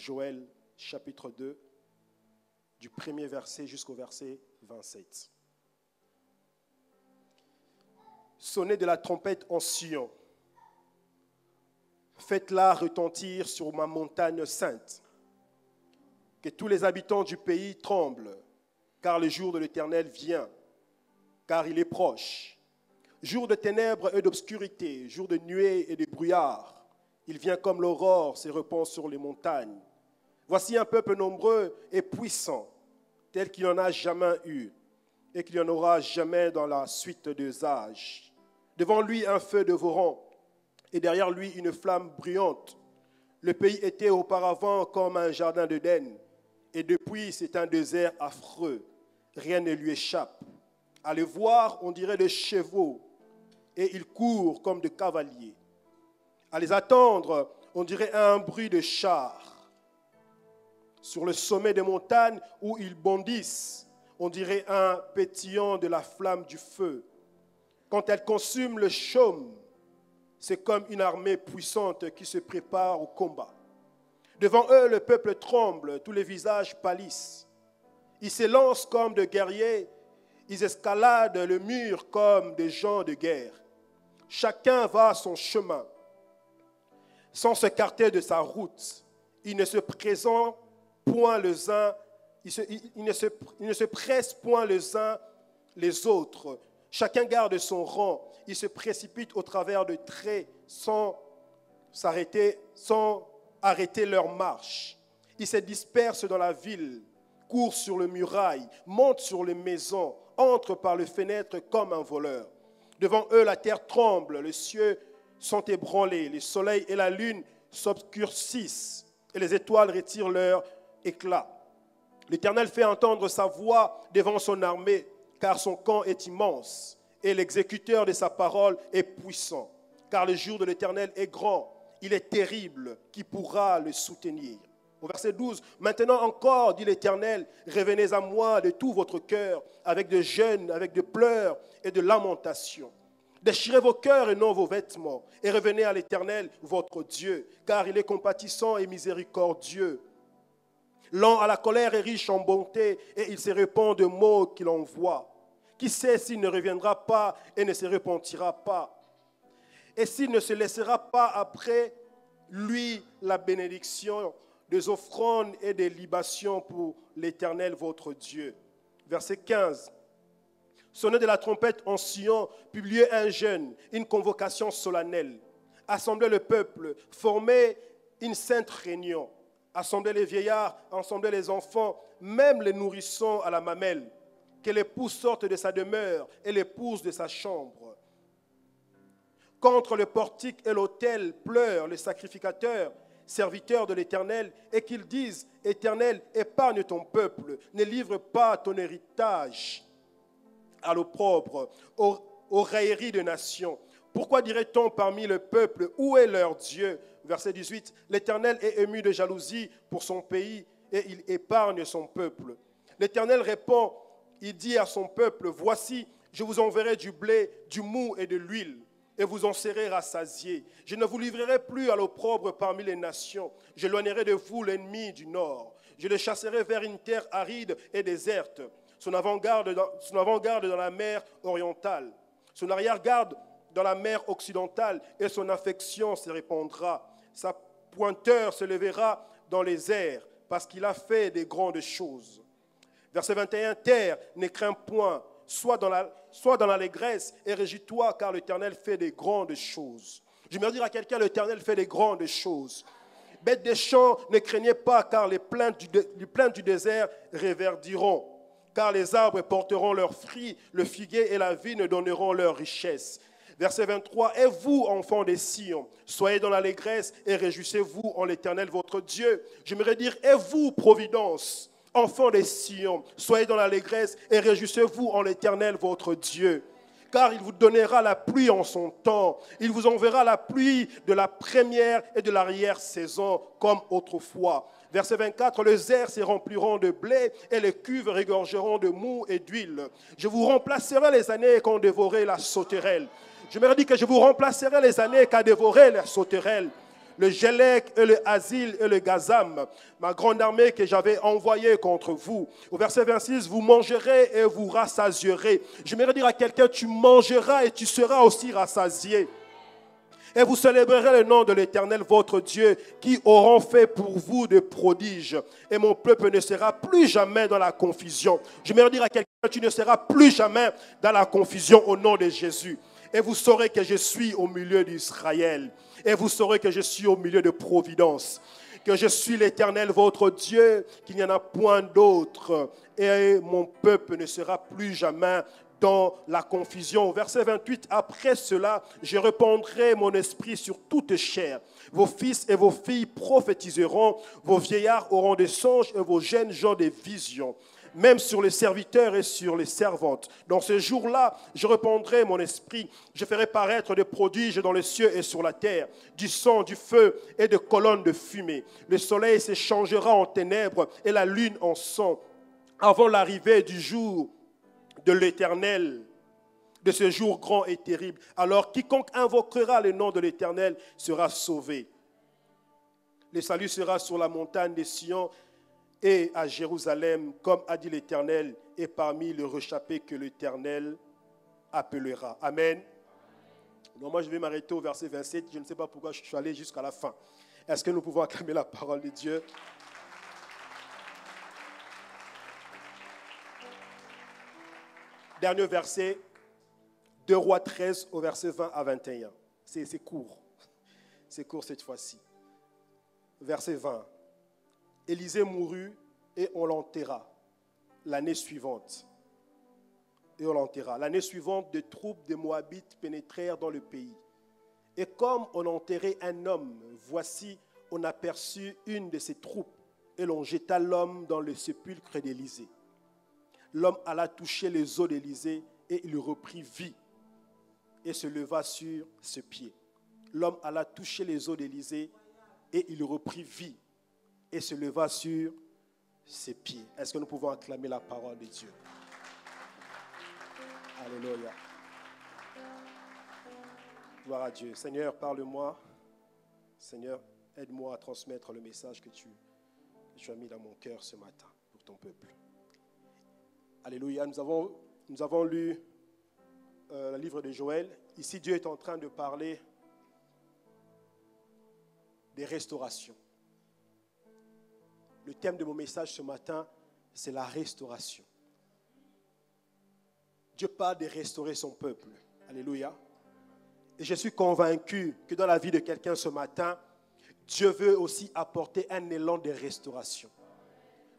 Joël chapitre 2, du premier verset jusqu'au verset 27. Sonnez de la trompette en Sion. Faites-la retentir sur ma montagne sainte. Que tous les habitants du pays tremblent, car le jour de l'Éternel vient, car il est proche. Jour de ténèbres et d'obscurité, jour de nuée et de brouillard. Il vient comme l'aurore, se répand sur les montagnes. Voici un peuple nombreux et puissant, tel qu'il n'y en a jamais eu, et qu'il n'y en aura jamais dans la suite des âges. Devant lui, un feu dévorant, et derrière lui, une flamme brûlante. Le pays était auparavant comme un jardin d'Éden, et depuis, c'est un désert affreux. Rien ne lui échappe. À les voir, on dirait des chevaux, et ils courent comme des cavaliers. À les attendre, on dirait un bruit de chars. Sur le sommet des montagnes où ils bondissent, on dirait un pétillant de la flamme du feu. Quand elles consument le chaume, c'est comme une armée puissante qui se prépare au combat. Devant eux, le peuple tremble, tous les visages pâlissent. Ils s'élancent comme des guerriers, ils escaladent le mur comme des gens de guerre. Chacun va à son chemin, sans s'écarter de sa route. Ils ne se présentent point les uns, ils ne se pressent point les uns les autres. Chacun garde son rang. Ils se précipitent au travers de traits sans arrêter leur marche. Ils se dispersent dans la ville, courent sur les murailles, montent sur les maisons, entrent par les fenêtres comme un voleur. Devant eux, la terre tremble, les cieux sont ébranlés, le soleil et la lune s'obscurcissent et les étoiles retirent leur éclat. L'Éternel fait entendre sa voix devant son armée, car son camp est immense et l'exécuteur de sa parole est puissant. Car le jour de l'Éternel est grand, il est terrible, qui pourra le soutenir. Au verset 12, maintenant encore, dit l'Éternel, revenez à moi de tout votre cœur, avec de jeûnes, avec de pleurs et de lamentations. Déchirez vos cœurs et non vos vêtements, et revenez à l'Éternel, votre Dieu, car il est compatissant et miséricordieux. Lent à la colère et riche en bonté, et il se répand de mots qu'il envoie. Qui sait s'il ne reviendra pas et ne se repentira pas? Et s'il ne se laissera pas après lui la bénédiction des offrandes et des libations pour l'Éternel votre Dieu. Verset 15. Sonnez de la trompette en Sion, publiez un jeûne, une convocation solennelle. Assemblez le peuple, formez une sainte réunion. Assemblez les vieillards, assemblez les enfants, même les nourrissons à la mamelle. Que l'épouse sorte de sa demeure et l'épouse de sa chambre. Contre le portique et l'autel pleurent les sacrificateurs, serviteurs de l'Éternel, et qu'ils disent, Éternel, épargne ton peuple, ne livre pas ton héritage à l'opprobre, aux railleries des nations. Pourquoi dirait-on parmi le peuple, où est leur Dieu? Verset 18, l'Éternel est ému de jalousie pour son pays et il épargne son peuple. L'Éternel répond, il dit à son peuple, voici, je vous enverrai du blé, du mou et de l'huile, et vous en serez rassasiés. Je ne vous livrerai plus à l'opprobre parmi les nations. J'éloignerai de vous l'ennemi du nord. Je le chasserai vers une terre aride et déserte, son avant-garde dans la mer orientale, son arrière-garde dans la mer occidentale, et son affection se répandra. Sa pointeur se lèvera dans les airs, parce qu'il a fait des grandes choses. Verset 21, terre, ne crains point, sois dans l'allégresse et réjouis-toi, car l'Éternel fait des grandes choses. Je vais dire à quelqu'un, l'Éternel fait des grandes choses. Bêtes des champs, ne craignez pas, car les plaines du désert réverdiront. Car les arbres porteront leurs fruits, le figuier et la vigne donneront leur richesse. Verset 23, et vous, enfants des Sion, soyez dans l'allégresse et réjouissez-vous en l'Éternel votre Dieu. J'aimerais dire, et vous, Providence, enfants des Sion, soyez dans l'allégresse et réjouissez-vous en l'Éternel votre Dieu. Car il vous donnera la pluie en son temps. Il vous enverra la pluie de la première et de l'arrière-saison, comme autrefois. Verset 24, les airs se rempliront de blé et les cuves regorgeront de mou et d'huile. Je vous remplacerai les années qu'ont dévoré la sauterelle. Je me dis que je vous remplacerai les années qu'a dévoré la sauterelle. le Gélec et le Asile et le Gazam, ma grande armée que j'avais envoyée contre vous. Au verset 26, vous mangerez et vous rassasierez. J'aimerais dire à quelqu'un, tu mangeras et tu seras aussi rassasié. Et vous célébrerez le nom de l'Éternel, votre Dieu, qui auront fait pour vous des prodiges. Et mon peuple ne sera plus jamais dans la confusion. Je vais dire à quelqu'un, tu ne seras plus jamais dans la confusion au nom de Jésus. Et vous saurez que je suis au milieu d'Israël. Et vous saurez que je suis au milieu de Providence. Que je suis l'Éternel, votre Dieu, qu'il n'y en a point d'autre. Et mon peuple ne sera plus jamais dans la confusion. Verset 28, après cela, je répandrai mon esprit sur toute chair. Vos fils et vos filles prophétiseront, vos vieillards auront des songes et vos jeunes gens des visions. Même sur les serviteurs et sur les servantes. Dans ce jour-là, je répandrai mon esprit. Je ferai paraître des prodiges dans les cieux et sur la terre, du sang, du feu et de colonnes de fumée. Le soleil s'échangera en ténèbres et la lune en sang, avant l'arrivée du jour de l'Éternel, de ce jour grand et terrible. Alors quiconque invoquera le nom de l'Éternel sera sauvé. Le salut sera sur la montagne de Sion et à Jérusalem, comme a dit l'Éternel, et parmi les réchappés que l'Éternel appellera. Amen. Donc moi je vais m'arrêter au verset 27. Je ne sais pas pourquoi je suis allé jusqu'à la fin. Est-ce que nous pouvons acclamer la parole de Dieu? Dernier verset, 2 Rois 13 au verset 20 à 21. C'est court. C'est court cette fois-ci. Verset 20. Élisée mourut et on l'enterra l'année suivante. Et on l'enterra. L'année suivante, des troupes de Moabites pénétrèrent dans le pays. Et comme on enterrait un homme, voici, on aperçut une de ces troupes et l'on jeta l'homme dans le sépulcre d'Élisée. L'homme alla toucher les os d'Élisée et il reprit vie et se leva sur ses pieds. L'homme alla toucher les os d'Élisée et il reprit vie et se leva sur ses pieds. Est-ce que nous pouvons acclamer la parole de Dieu? Alléluia. Gloire à Dieu. Seigneur, parle-moi. Seigneur, aide-moi à transmettre le message que tu as mis dans mon cœur ce matin pour ton peuple. Alléluia. Nous avons lu le livre de Joël. Ici, Dieu est en train de parler des restaurations. Le thème de mon message ce matin, c'est la restauration. Dieu parle de restaurer son peuple. Alléluia. Et je suis convaincu que dans la vie de quelqu'un ce matin, Dieu veut aussi apporter un élan de restauration.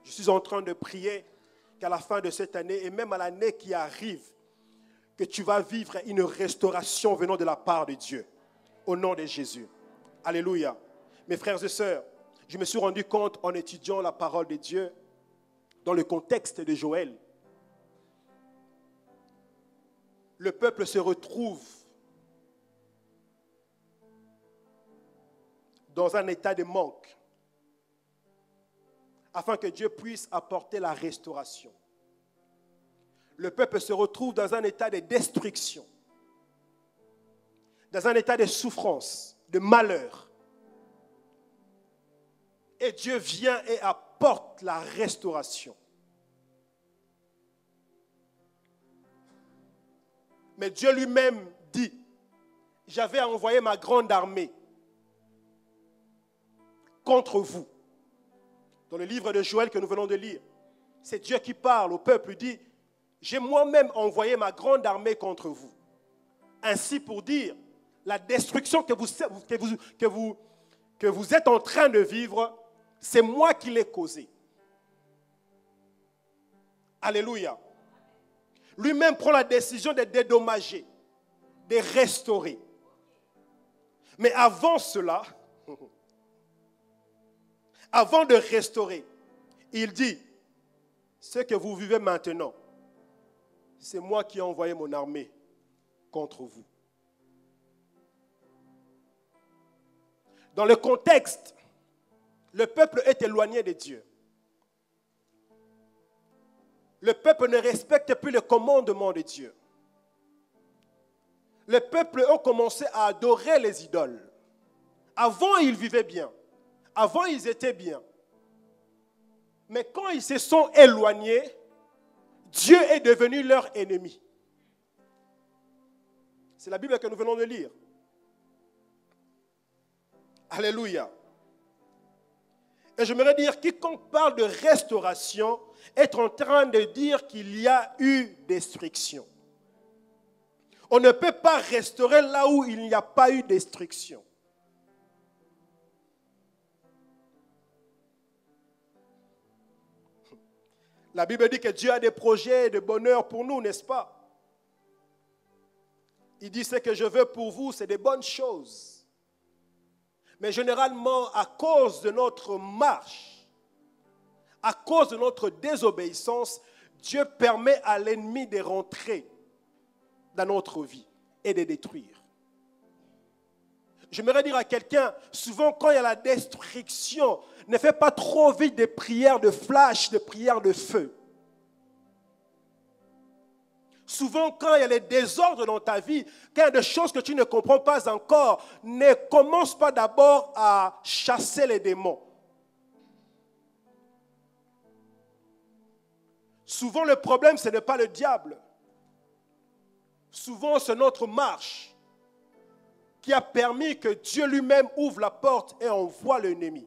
Je suis en train de prier qu'à la fin de cette année et même à l'année qui arrive, que tu vas vivre une restauration venant de la part de Dieu. Au nom de Jésus. Alléluia. Mes frères et sœurs, je me suis rendu compte en étudiant la parole de Dieu dans le contexte de Joël. Le peuple se retrouve dans un état de manque afin que Dieu puisse apporter la restauration. Le peuple se retrouve dans un état de destruction, dans un état de souffrance, de malheur. Et Dieu vient et apporte la restauration. Mais Dieu lui-même dit, j'avais envoyé ma grande armée contre vous. Dans le livre de Joël que nous venons de lire, c'est Dieu qui parle au peuple, il dit, j'ai moi-même envoyé ma grande armée contre vous. Ainsi pour dire, la destruction que vous êtes en train de vivre, c'est moi qui l'ai causée. Alléluia. Lui-même prend la décision de dédommager, de restaurer. Mais avant cela, avant de restaurer, il dit, ce que vous vivez maintenant, c'est moi qui ai envoyé mon armée contre vous. Dans le contexte, le peuple est éloigné de Dieu. Le peuple ne respecte plus le commandement de Dieu. Le peuple a commencé à adorer les idoles, Avant, ils vivaient bien. Avant, ils étaient bien. Mais quand ils se sont éloignés, Dieu est devenu leur ennemi. C'est la Bible que nous venons de lire. Alléluia. Et j'aimerais dire, quiconque parle de restauration est en train de dire qu'il y a eu destruction. On ne peut pas restaurer là où il n'y a pas eu destruction. La Bible dit que Dieu a des projets de bonheur pour nous, n'est-ce pas? Il dit ce que je veux pour vous, c'est des bonnes choses. Mais généralement, à cause de notre marche, à cause de notre désobéissance, Dieu permet à l'ennemi de rentrer dans notre vie et de détruire. J'aimerais dire à quelqu'un, souvent quand il y a la destruction, ne fais pas trop vite des prières de flash, des prières de feu. Souvent, quand il y a les désordres dans ta vie, quand il y a des choses que tu ne comprends pas encore, ne commence pas d'abord à chasser les démons. Souvent, le problème, ce n'est pas le diable. Souvent, c'est notre marche qui a permis que Dieu lui-même ouvre la porte et envoie l'ennemi.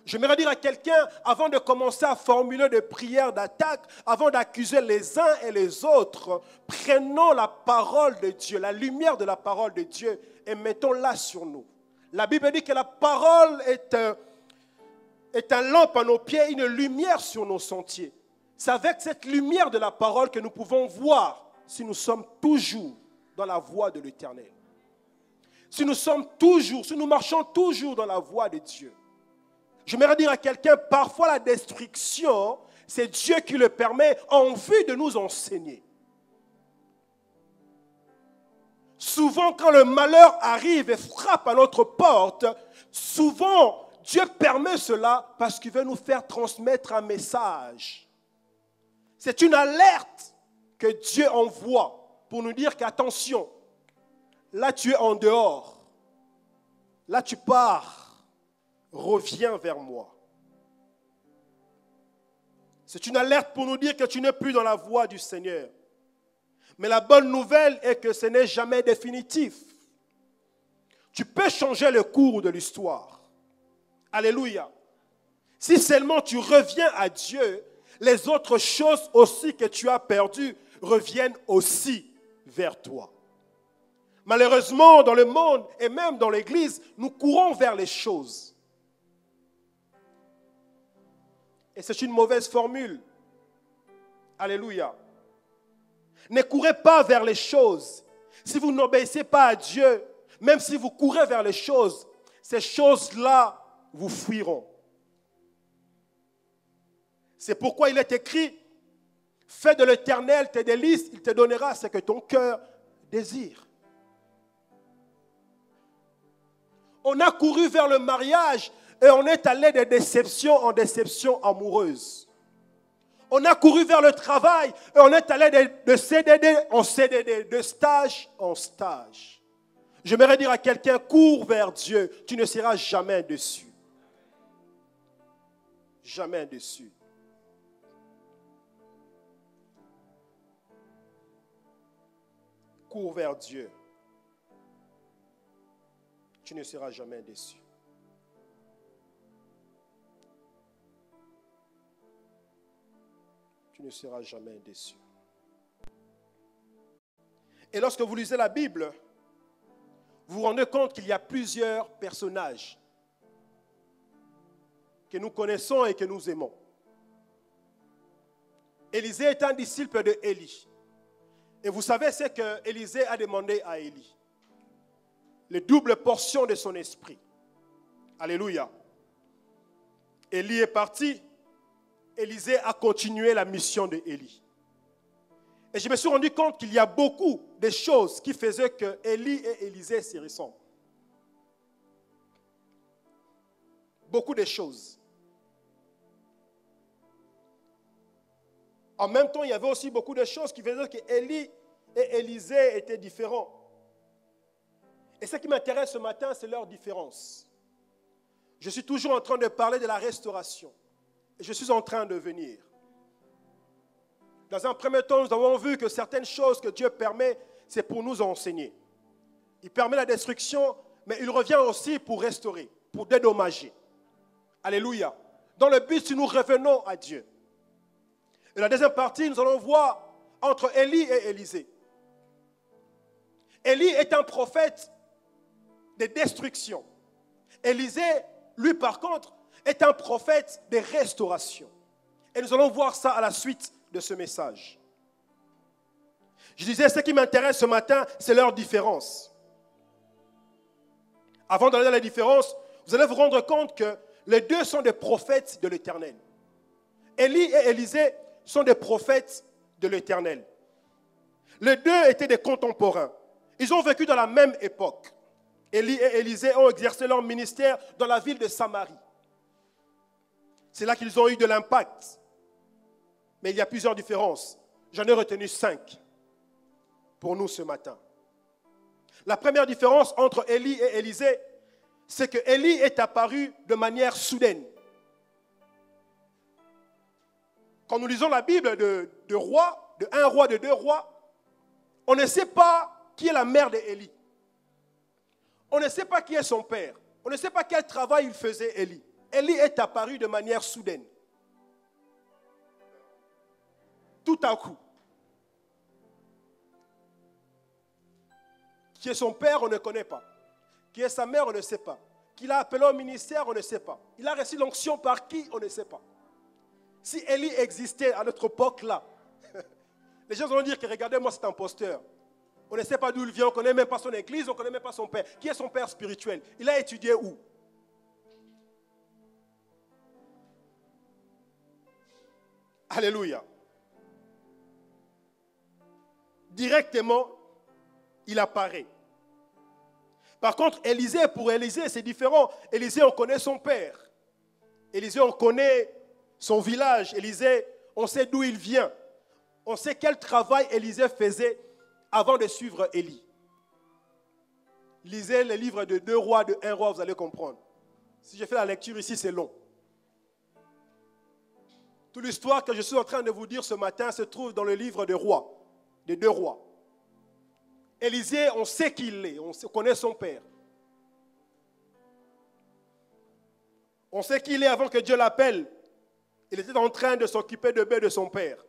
J'aimerais dire à quelqu'un, avant de commencer à formuler des prières d'attaque, avant d'accuser les uns et les autres, prenons la parole de Dieu, la lumière de la parole de Dieu et mettons-la sur nous. La Bible dit que la parole est un lampe à nos pieds, une lumière sur nos sentiers. C'est avec cette lumière de la parole que nous pouvons voir si nous sommes toujours dans la voie de l'Éternel. Si nous marchons toujours dans la voie de Dieu. J'aimerais dire à quelqu'un, parfois la destruction, c'est Dieu qui le permet en vue de nous enseigner. Souvent, quand le malheur arrive et frappe à notre porte, souvent, Dieu permet cela parce qu'il veut nous faire transmettre un message. C'est une alerte que Dieu envoie pour nous dire qu'attention, là tu es en dehors, là tu pars. Reviens vers moi. C'est une alerte pour nous dire que tu n'es plus dans la voie du Seigneur. Mais la bonne nouvelle est que ce n'est jamais définitif. Tu peux changer le cours de l'histoire. Alléluia. Si seulement tu reviens à Dieu, les autres choses aussi que tu as perdues reviennent aussi vers toi. Malheureusement, dans le monde et même dans l'Église, nous courons vers les choses. Et c'est une mauvaise formule. Alléluia. Ne courez pas vers les choses. Si vous n'obéissez pas à Dieu, même si vous courez vers les choses, ces choses-là vous fuiront. C'est pourquoi il est écrit, fais de l'Éternel tes délices, il te donnera ce que ton cœur désire. On a couru vers le mariage et on est allé de déception en déception amoureuse. On a couru vers le travail et on est allé de CDD en CDD, de stage en stage. J'aimerais dire à quelqu'un, cours vers Dieu, tu ne seras jamais déçu. Jamais déçu. Cours vers Dieu. Tu ne seras jamais déçu. Tu ne seras jamais déçu. Et lorsque vous lisez la Bible, vous vous rendez compte qu'il y a plusieurs personnages que nous connaissons et que nous aimons. Élisée est un disciple de Élie. Et vous savez ce que Élisée a demandé à Élie? Les doubles portions de son esprit. Alléluia. Élie est parti. Élisée a continué la mission de Élie. Et je me suis rendu compte qu'il y a beaucoup de choses qui faisaient que Élie et Élisée se ressemblent. Beaucoup de choses. En même temps, il y avait aussi beaucoup de choses qui faisaient que Élie et Élisée étaient différents. Et ce qui m'intéresse ce matin, c'est leur différence. Je suis toujours en train de parler de la restauration. Et je suis en train de venir. Dans un premier temps, nous avons vu que certaines choses que Dieu permet, c'est pour nous enseigner. Il permet la destruction, mais il revient aussi pour restaurer, pour dédommager. Alléluia. Dans le but, si nous revenons à Dieu. Et la deuxième partie, nous allons voir entre Élie et Élisée. Élie est un prophète de destruction. Élisée, lui par contre, est un prophète de restauration. Et nous allons voir ça à la suite de ce message. Je disais, ce qui m'intéresse ce matin, c'est leur différence. Avant d'aller dans la différence, vous allez vous rendre compte que les deux sont des prophètes de l'Éternel. Élie et Élisée sont des prophètes de l'Éternel. Les deux étaient des contemporains. Ils ont vécu dans la même époque. Élie et Élisée ont exercé leur ministère dans la ville de Samarie. C'est là qu'ils ont eu de l'impact. Mais il y a plusieurs différences. J'en ai retenu 5 pour nous ce matin. La première différence entre Élie et Élisée, c'est que Élie est apparu de manière soudaine. Quand nous lisons la Bible de rois, de 1 roi, de 2 rois, on ne sait pas qui est la mère d'Élie. On ne sait pas qui est son père. On ne sait pas quel travail il faisait Élie. Élie est apparu de manière soudaine. Tout à coup. Qui est son père, on ne connaît pas. Qui est sa mère, on ne sait pas. Qui l'a appelé au ministère, on ne sait pas. Il a reçu l'onction par qui, on ne sait pas. Si Élie existait à notre époque-là, les gens vont dire que regardez-moi cet imposteur. On ne sait pas d'où il vient, on ne connaît même pas son église, on ne connaît même pas son père. Qui est son père spirituel? Il a étudié où? Alléluia. Directement, il apparaît. Par contre, Élisée, pour Élisée, c'est différent. Élisée, on connaît son père. Élisée, on connaît son village. Élisée, on sait d'où il vient. On sait quel travail Élisée faisait avant de suivre Élie. Lisez les livres de 2 rois, de 1 roi, vous allez comprendre. Si je fais la lecture ici, c'est long. Toute l'histoire que je suis en train de vous dire ce matin se trouve dans le livre de rois, des 2 rois. Élisée, on sait qui il est, on connaît son père. On sait qui il est avant que Dieu l'appelle. Il était en train de s'occuper de bœufs de son père.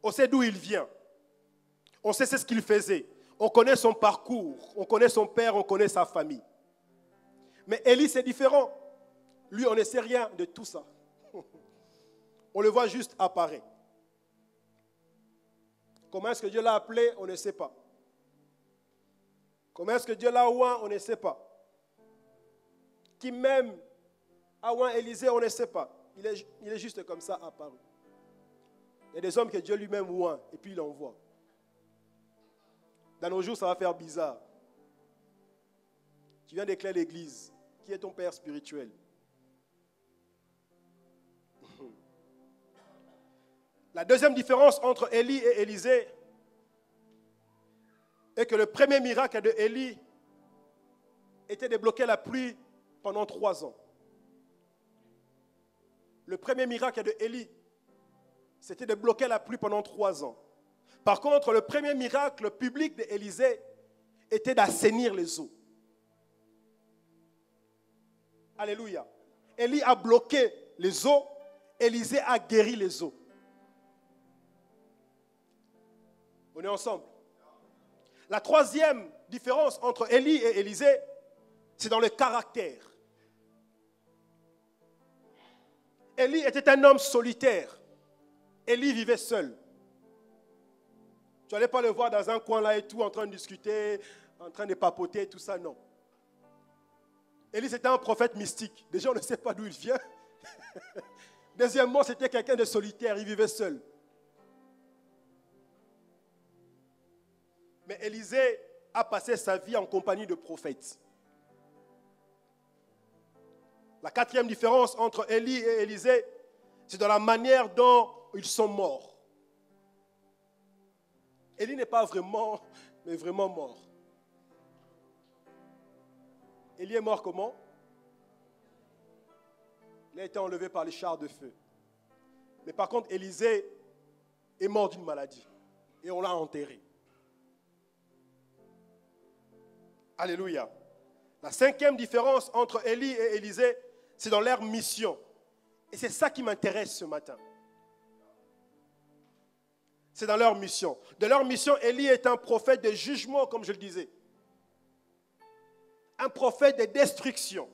On sait d'où il vient. On sait ce qu'il faisait. On connaît son parcours. On connaît son père, on connaît sa famille. Mais Élie, c'est différent. Lui, on ne sait rien de tout ça. On le voit juste apparaître. Comment est-ce que Dieu l'a appelé? On ne sait pas. Comment est-ce que Dieu l'a oint? On ne sait pas. Qui même a oint Élisée? On ne sait pas. Il est juste comme ça apparu. Il y a des hommes que Dieu lui-même oint et puis il envoie. Dans nos jours, ça va faire bizarre. Tu viens d'éclairer l'église. Qui est ton père spirituel? La deuxième différence entre Élie et Élisée est que le premier miracle de Élie était de bloquer la pluie pendant 3 ans. Le premier miracle de Élie, c'était de bloquer la pluie pendant 3 ans. Par contre, le premier miracle public d'Élisée était d'assainir les eaux. Alléluia. Élie a bloqué les eaux, Élisée a guéri les eaux. On est ensemble. La troisième différence entre Élie et Élisée, c'est dans le caractère. Élie était un homme solitaire. Élie vivait seul. Tu n'allais pas le voir dans un coin là et tout, en train de discuter, en train de papoter, tout ça, non. Élie, c'était un prophète mystique. Déjà, on ne sait pas d'où il vient. Deuxièmement, c'était quelqu'un de solitaire, il vivait seul. Mais Élisée a passé sa vie en compagnie de prophètes. La quatrième différence entre Élie et Élisée, c'est dans la manière dont ils sont morts. Élie n'est pas vraiment, mais vraiment mort. Élie est mort comment? Il a été enlevé par les chars de feu. Mais par contre, Élisée est mort d'une maladie. Et on l'a enterré. Alléluia. La cinquième différence entre Élie et Élisée, c'est dans leur mission. Et c'est ça qui m'intéresse ce matin. C'est dans leur mission. De leur mission, Élie est un prophète de jugement, comme je le disais. Un prophète de destruction.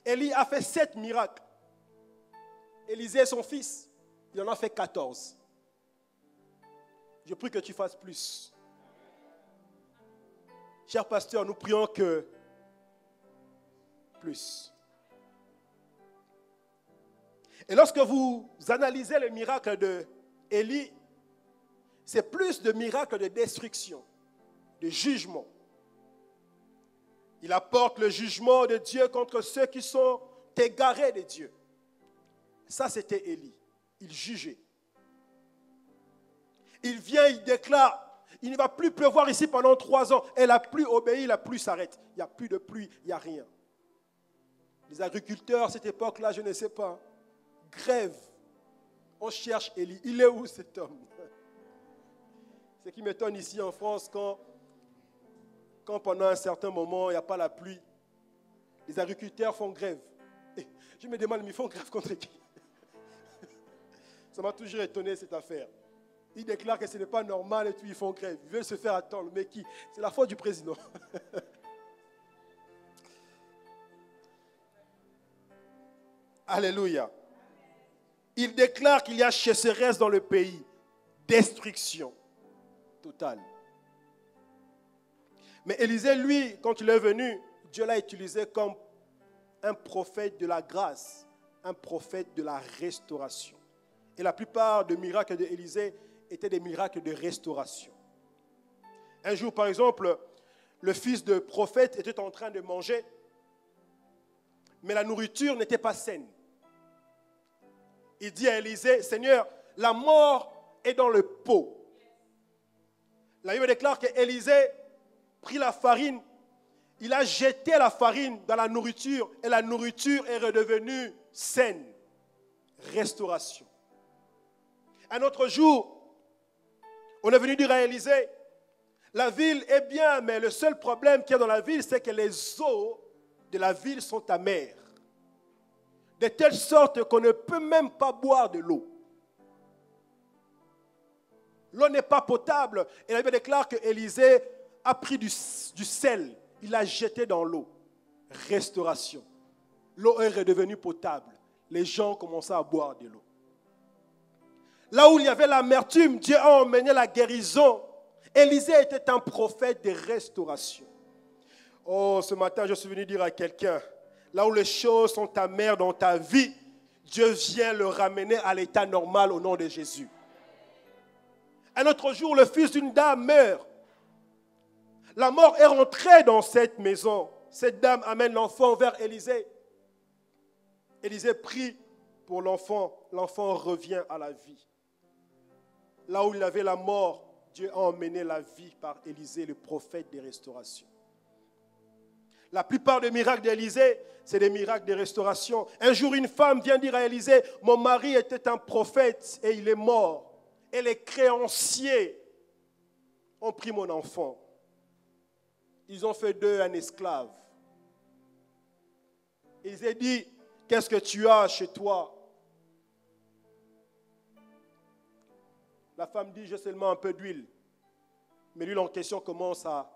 Élie a fait 7 miracles. Élisée, son fils, il en a fait 14. Je prie que tu fasses plus. Cher pasteur, nous prions que plus. Et lorsque vous analysez le miracle d'Élie, c'est plus de miracles de destruction, de jugement. Il apporte le jugement de Dieu contre ceux qui sont égarés de Dieu. Ça, c'était Élie. Il jugeait. Il vient, il déclare, il ne va plus pleuvoir ici pendant 3 ans. Et la pluie obéit, la pluie s'arrête. Il n'y a plus de pluie, il n'y a rien. Les agriculteurs, à cette époque-là, je ne sais pas, grève. On cherche Élie. Il est où cet homme? Ce qui m'étonne ici en France, quand pendant un certain moment, il n'y a pas la pluie, les agriculteurs font grève. Et je me demande, mais ils font grève contre qui? Ça m'a toujours étonné cette affaire. Ils déclarent que ce n'est pas normal et puis ils font grève. Ils veulent se faire attendre. Mais qui? C'est la faute du président. Alléluia. Il déclare qu'il y a sécheresse dans le pays. Destruction totale. Mais Élisée, lui, quand il est venu, Dieu l'a utilisé comme un prophète de la grâce, un prophète de la restauration. Et la plupart des miracles d'Élisée étaient des miracles de restauration. Un jour, par exemple, le fils de prophète était en train de manger, mais la nourriture n'était pas saine. Il dit à Élisée, Seigneur, la mort est dans le pot. La Bible déclare qu'Élisée prit la farine, il a jeté la farine dans la nourriture et la nourriture est redevenue saine. Restauration. Un autre jour, on est venu dire à Élisée, la ville est bien, mais le seul problème qu'il y a dans la ville, c'est que les eaux de la ville sont amères. De telle sorte qu'on ne peut même pas boire de l'eau. L'eau n'est pas potable. Et la Bible déclare que Élisée a pris du sel, il l'a jeté dans l'eau. Restauration. L'eau est redevenue potable. Les gens commençaient à boire de l'eau. Là où il y avait l'amertume, Dieu a emmené la guérison. Élisée était un prophète de restauration. Oh, ce matin, je suis venu dire à quelqu'un, là où les choses sont amères dans ta vie, Dieu vient le ramener à l'état normal au nom de Jésus. Un autre jour, le fils d'une dame meurt. La mort est rentrée dans cette maison. Cette dame amène l'enfant vers Élisée. Élisée prie pour l'enfant. L'enfant revient à la vie. Là où il avait la mort, Dieu a emmené la vie par Élisée, le prophète des restaurations. La plupart des miracles d'Élisée, c'est des miracles de restauration. Un jour, une femme vient dire à Élisée, mon mari était un prophète et il est mort. Et les créanciers ont pris mon enfant. Ils ont fait d'eux un esclave. Élisée dit, qu'est-ce que tu as chez toi? La femme dit, j'ai seulement un peu d'huile. Mais l'huile en question commence à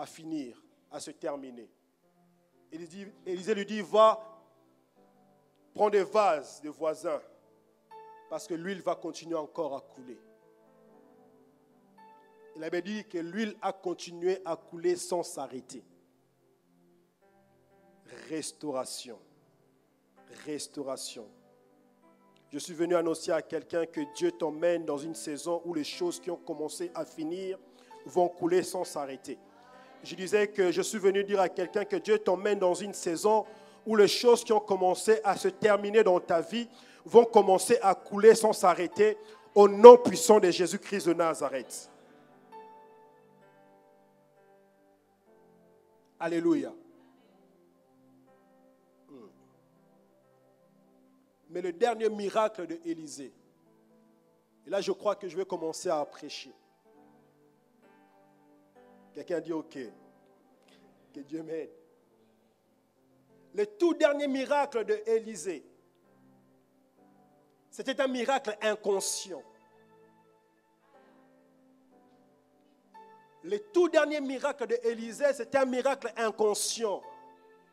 finir, à se terminer. Élisée lui dit, va, prends des vases des voisins, parce que l'huile va continuer encore à couler. Il avait dit que l'huile a continué à couler sans s'arrêter. Restauration. Restauration. Je suis venu annoncer à quelqu'un que Dieu t'emmène dans une saison où les choses qui ont commencé à finir vont couler sans s'arrêter. Je disais que je suis venu dire à quelqu'un que Dieu t'emmène dans une saison où les choses qui ont commencé à se terminer dans ta vie vont commencer à couler sans s'arrêter au nom puissant de Jésus-Christ de Nazareth. Alléluia. Mais le dernier miracle de Élisée, et là je crois que je vais commencer à prêcher. Quelqu'un dit ok, que Dieu m'aide. Le tout dernier miracle de Élisée, c'était un miracle inconscient. Le tout dernier miracle de Élisée, c'était un miracle inconscient.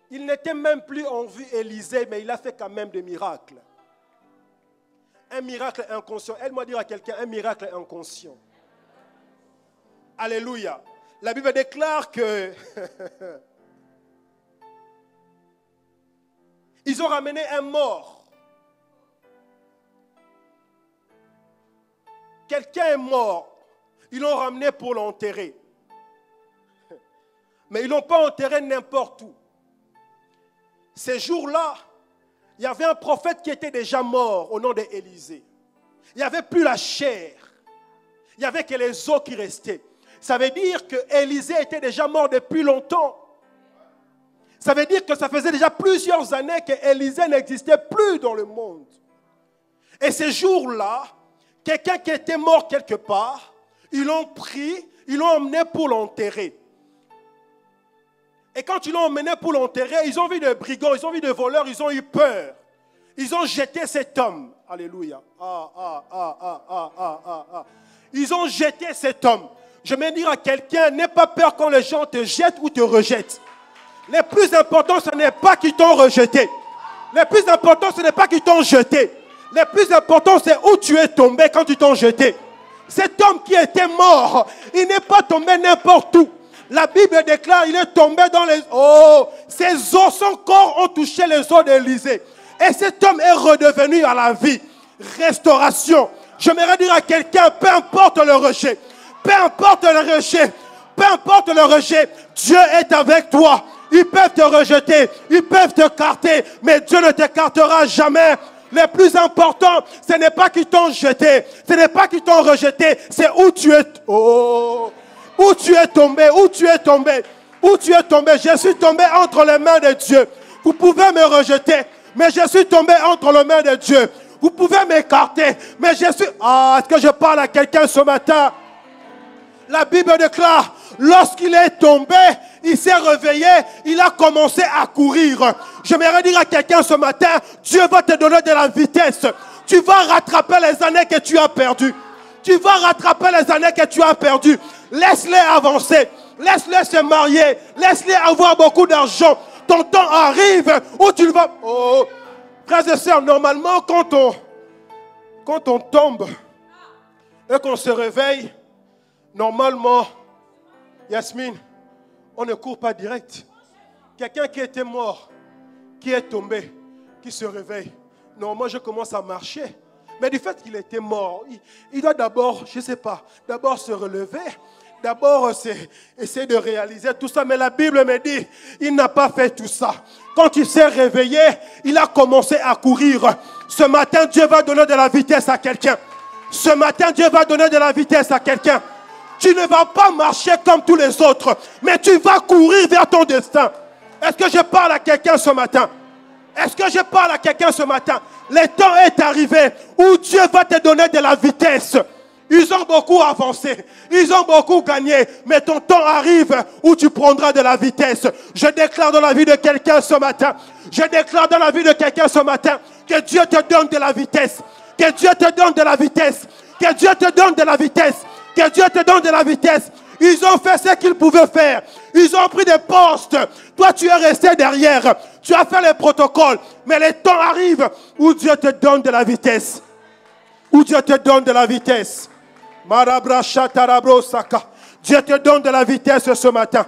Il n'était même plus en vue Élisée, mais il a fait quand même des miracles. Un miracle inconscient. Aide-moi dire à quelqu'un, un miracle inconscient. Alléluia. La Bible déclare que ils ont ramené un mort. Quelqu'un est mort. Ils l'ont ramené pour l'enterrer. Mais ils ne l'ont pas enterré n'importe où. Ces jours-là, il y avait un prophète qui était déjà mort au nom d'Élisée. Il n'y avait plus la chair. Il n'y avait que les os qui restaient. Ça veut dire que Élisée était déjà mort depuis longtemps. Ça veut dire que ça faisait déjà plusieurs années que Élisée n'existait plus dans le monde. Et ces jours-là, quelqu'un qui était mort quelque part, ils l'ont pris, ils l'ont emmené pour l'enterrer. Et quand ils l'ont emmené pour l'enterrer, ils ont vu des brigands, ils ont vu des voleurs, ils ont eu peur. Ils ont jeté cet homme. Alléluia. Ils ont jeté cet homme. Je vais dire à quelqu'un, n'aie pas peur quand les gens te jettent ou te rejettent. Le plus important, ce n'est pas qu'ils t'ont rejeté. Le plus important, ce n'est pas qu'ils t'ont jeté. Le plus important, c'est où tu es tombé quand ils t'ont jeté. Cet homme qui était mort, il n'est pas tombé n'importe où. La Bible déclare, il est tombé dans les... Oh, ses os, son corps ont touché les os d'Élisée. Et cet homme est redevenu à la vie. Restauration. J'aimerais dire à quelqu'un, peu importe le rejet, peu importe le rejet, peu importe le rejet, Dieu est avec toi. Ils peuvent te rejeter, ils peuvent te carter, mais Dieu ne t'écartera jamais. Le plus important, ce n'est pas qu'ils t'ont jeté, ce n'est pas qu'ils t'ont rejeté, c'est où tu es. Oh, où tu es tombé, où tu es tombé, où tu es tombé. Je suis tombé entre les mains de Dieu. Vous pouvez me rejeter, mais je suis tombé entre les mains de Dieu. Vous pouvez m'écarter, mais je suis... Ah, est-ce que je parle à quelqu'un ce matin? La Bible déclare, lorsqu'il est tombé, il s'est réveillé, il a commencé à courir. J'aimerais dire à quelqu'un ce matin, Dieu va te donner de la vitesse. Tu vas rattraper les années que tu as perdues. Tu vas rattraper les années que tu as perdues. Laisse-les avancer. Laisse-les se marier. Laisse-les avoir beaucoup d'argent. Ton temps arrive où tu vas... Oh, frères et sœurs, normalement, quand on tombe et qu'on se réveille, normalement, Yasmine, on ne court pas direct. Quelqu'un qui était mort, qui est tombé, qui se réveille. Normalement, je commence à marcher. Mais du fait qu'il était mort, il doit d'abord, je ne sais pas, d'abord se relever. D'abord, essayer de réaliser tout ça. Mais la Bible me dit, il n'a pas fait tout ça. Quand il s'est réveillé, il a commencé à courir. Ce matin, Dieu va donner de la vitesse à quelqu'un. Ce matin, Dieu va donner de la vitesse à quelqu'un. Tu ne vas pas marcher comme tous les autres, mais tu vas courir vers ton destin. Est-ce que je parle à quelqu'un ce matin? Est-ce que je parle à quelqu'un ce matin? Le temps est arrivé où Dieu va te donner de la vitesse. Ils ont beaucoup avancé, ils ont beaucoup gagné, mais ton temps arrive où tu prendras de la vitesse. Je déclare dans la vie de quelqu'un ce matin, je déclare dans la vie de quelqu'un ce matin, que Dieu te donne de la vitesse, que Dieu te donne de la vitesse, que Dieu te donne de la vitesse, que Dieu te donne de la vitesse. Ils ont fait ce qu'ils pouvaient faire. Ils ont pris des postes. Toi, tu es resté derrière. Tu as fait les protocoles. Mais le temps arrive où Dieu te donne de la vitesse. Où Dieu te donne de la vitesse. Dieu te donne de la vitesse ce matin.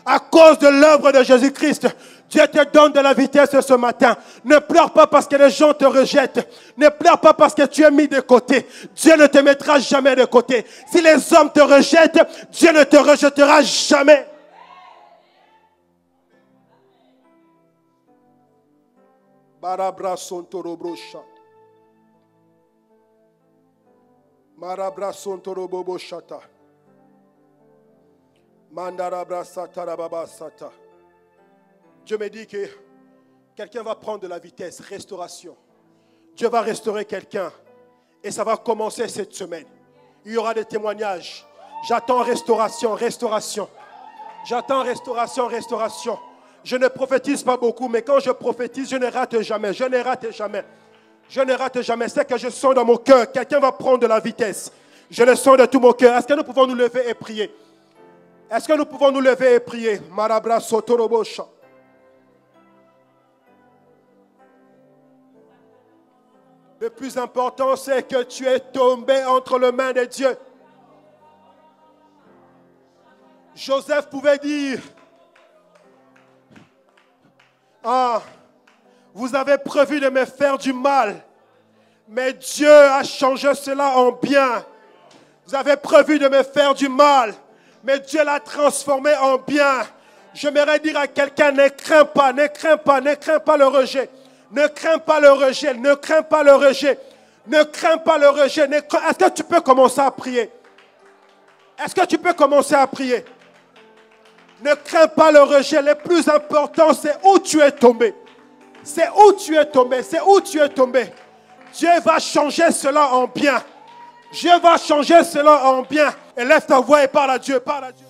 À cause de l'œuvre de Jésus-Christ, Dieu te donne de la vitesse ce matin. Ne pleure pas parce que les gens te rejettent. Ne pleure pas parce que tu es mis de côté. Dieu ne te mettra jamais de côté. Si les hommes te rejettent, Dieu ne te rejettera jamais. Barabra sontorobrosha. Marabra sontorobobo shata. Mandarabra satarababa sata. Dieu me dit que quelqu'un va prendre de la vitesse, restauration. Dieu va restaurer quelqu'un. Et ça va commencer cette semaine. Il y aura des témoignages. J'attends restauration, restauration. J'attends restauration, restauration. Je ne prophétise pas beaucoup, mais quand je prophétise, je ne rate jamais. Je ne rate jamais. Je ne rate jamais. C'est que je sens dans mon cœur. Quelqu'un va prendre de la vitesse. Je le sens de tout mon cœur. Est-ce que nous pouvons nous lever et prier? Est-ce que nous pouvons nous lever et prier? Marabra sotorobosha. Le plus important, c'est que tu es tombé entre les mains de Dieu. Joseph pouvait dire, ah, vous avez prévu de me faire du mal, mais Dieu a changé cela en bien. Vous avez prévu de me faire du mal, mais Dieu l'a transformé en bien. J'aimerais dire à quelqu'un, ne crains pas, ne crains pas, ne crains pas le rejet. Ne crains pas le rejet, ne crains pas le rejet. Ne crains pas le rejet. Est-ce que tu peux commencer à prier? Est-ce que tu peux commencer à prier? Ne crains pas le rejet. Le plus important, c'est où tu es tombé. C'est où tu es tombé. C'est où tu es tombé. Dieu va changer cela en bien. Dieu va changer cela en bien. Et lève ta voix et parle à Dieu. Parle à Dieu.